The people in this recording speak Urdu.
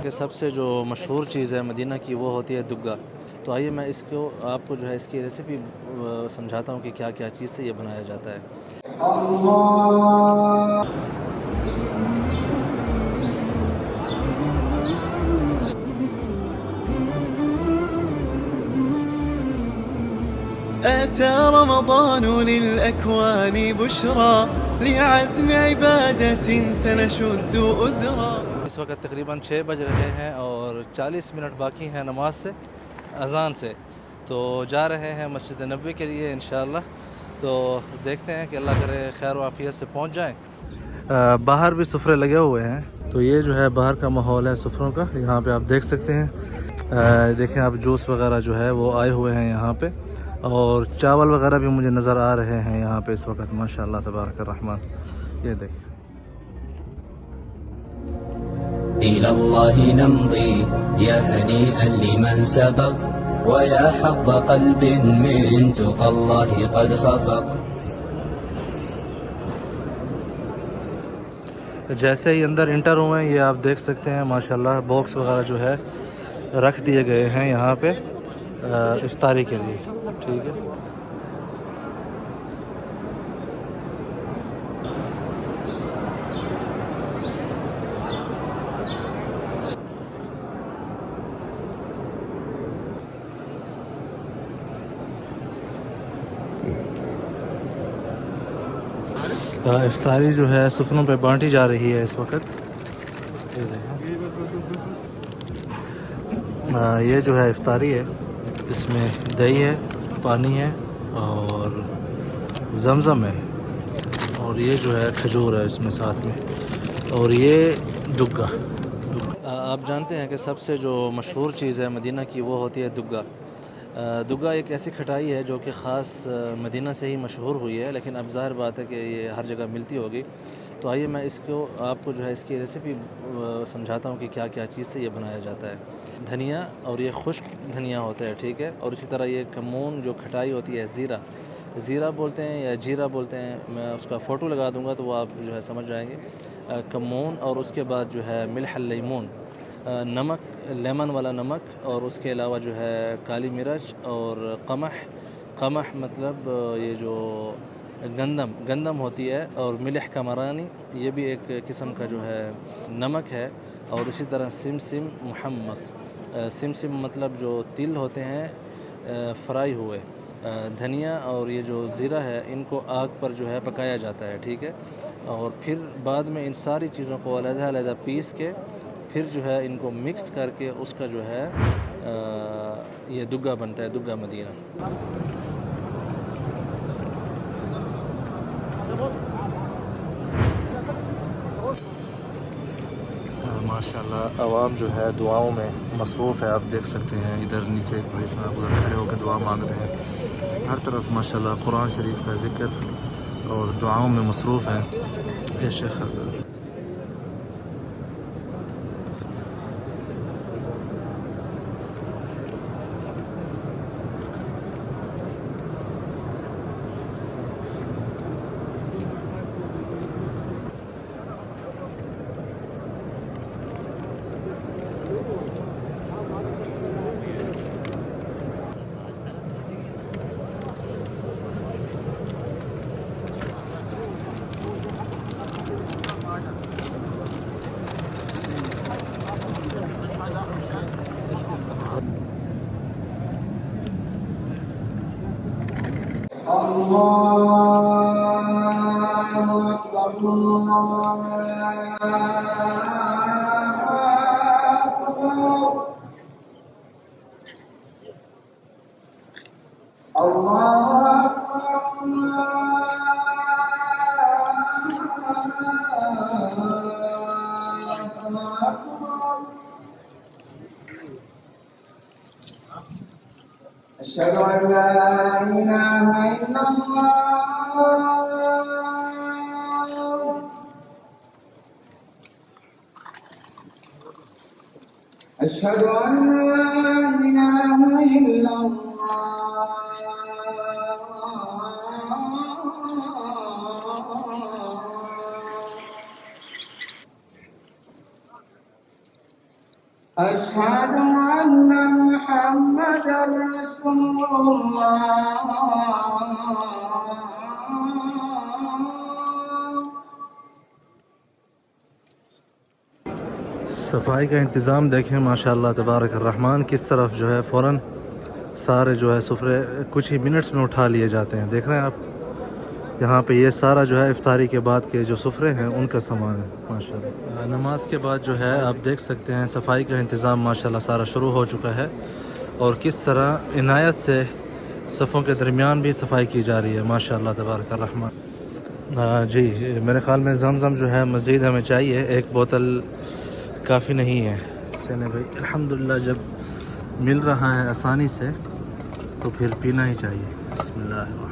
کہ سب سے جو مشہور چیز ہے مدینہ کی وہ ہوتی ہے دگا. تو آئیے میں اس کو آپ کو جو ہے اس کی ریسیپی سمجھاتا ہوں کہ کیا کیا چیز سے یہ بنایا جاتا ہے. أتى رمضان للأكوان بشرى لعزم عبادة سنشد أزرا. اس وقت تقریباً 6 بج رہے ہیں اور 40 منٹ باقی ہیں نماز سے اذان سے. تو جا رہے ہیں مسجد نبوی کے لیے انشاءاللہ. تو دیکھتے ہیں کہ اللہ کرے خیر و عافیت سے پہنچ جائیں. باہر بھی سفرے لگے ہوئے ہیں. تو یہ جو ہے باہر کا ماحول ہے سفروں کا. یہاں پہ آپ دیکھ سکتے ہیں. دیکھیں آپ جوس وغیرہ جو ہے وہ آئے ہوئے ہیں یہاں پہ. اور چاول وغیرہ بھی مجھے نظر آ رہے ہیں یہاں پہ اس وقت ماشاءاللہ تبارک الرحمن. یہ دیکھیں. إلى الله نمضي يا هنيئا لمن سبق ويا حظ قلب من تقى الله قد خفق. جیسے ہی اندر انٹر ہوئے ہیں یہ آپ دیکھ سکتے ہیں ماشاءاللہ باکس وغیرہ جو ہے رکھ دیے گئے ہیں یہاں پہ افطاری کے لیے. ٹھیک ہے. افطاری جو ہے سفروں پہ بانٹی جا رہی ہے اس وقت. یہ دیکھیں. یہ جو ہے افطاری ہے. اس میں دہی ہے, پانی ہے اور زمزم ہے اور یہ جو ہے کھجور ہے اس میں ساتھ میں. اور یہ دگا. آپ جانتے ہیں کہ سب سے جو مشہور چیز ہے مدینہ کی وہ ہوتی ہے دگا. دگا ایک ایسی کھٹائی ہے جو کہ خاص مدینہ سے ہی مشہور ہوئی ہے, لیکن اب ظاہر بات ہے کہ یہ ہر جگہ ملتی ہوگی. تو آئیے میں اس کو آپ کو جو ہے اس کی ریسیپی سمجھاتا ہوں کہ کیا کیا چیز سے یہ بنایا جاتا ہے. دھنیا, اور یہ خشک دھنیا ہوتا ہے. ٹھیک ہے. اور اسی طرح یہ کمون جو کھٹائی ہوتی ہے زیرہ بولتے ہیں یا جیرہ بولتے ہیں. میں اس کا فوٹو لگا دوں گا تو وہ آپ جو ہے سمجھ جائیں گے. کمون, اور اس کے بعد جو ہے ملح اللیمون, نمک, لیمن والا نمک, اور اس کے علاوہ جو ہے کالی مرچ اور قمح مطلب یہ جو گندم ہوتی ہے, اور ملح کمرانی یہ بھی ایک قسم کا جو ہے نمک ہے. اور اسی طرح سمسم محمص, سمسم مطلب جو تل ہوتے ہیں فرائی ہوئے. دھنیا اور یہ جو زیرہ ہے ان کو آگ پر جو ہے پکایا جاتا ہے. ٹھیک ہے. اور پھر بعد میں ان ساری چیزوں کو علیحدہ علیحدہ پیس کے پھر جو ہے ان کو مکس کر کے اس کا جو ہے یہ دگا بنتا ہے, دگا مدینہ. ماشاءاللہ عوام جو ہے دعاؤں میں مصروف ہے. آپ دیکھ سکتے ہیں ادھر نیچے ایک بھائی صاحب ادھر کھڑے ہو کے دعا مانگ رہے ہیں. ہر طرف ماشاءاللہ قرآن شریف کا ذکر اور دعاؤں میں مصروف ہیں. یہ شیخ أشهد أن لا إله إلا الله أشهد أن لا إله إلا أشهد أن محمدا رسول الله. صفائی کا انتظام دیکھیں ماشاءاللہ تبارک الرحمن، کس طرف جو ہے فوراً سارے جو ہے سفرے کچھ ہی منٹس میں اٹھا لیے جاتے ہیں. دیکھ رہے ہیں آپ یہاں پہ یہ سارا جو ہے افطاری کے بعد کے جو سفرے ہیں ان کا سامان ہے ماشاءاللہ. نماز کے بعد جو ہے آپ دیکھ سکتے ہیں صفائی کا انتظام ماشاءاللہ سارا شروع ہو چکا ہے، اور کس طرح عنایت سے صفوں کے درمیان بھی صفائی کی جا رہی ہے ماشاءاللہ تبارک الرحمن. جی میرے خیال میں زمزم جو ہے مزید ہمیں چاہیے، ایک بوتل کافی نہیں ہے. چلیں بھائی الحمدللہ جب مل رہا ہے آسانی سے تو پھر پینا ہی چاہیے. بسم اللہ.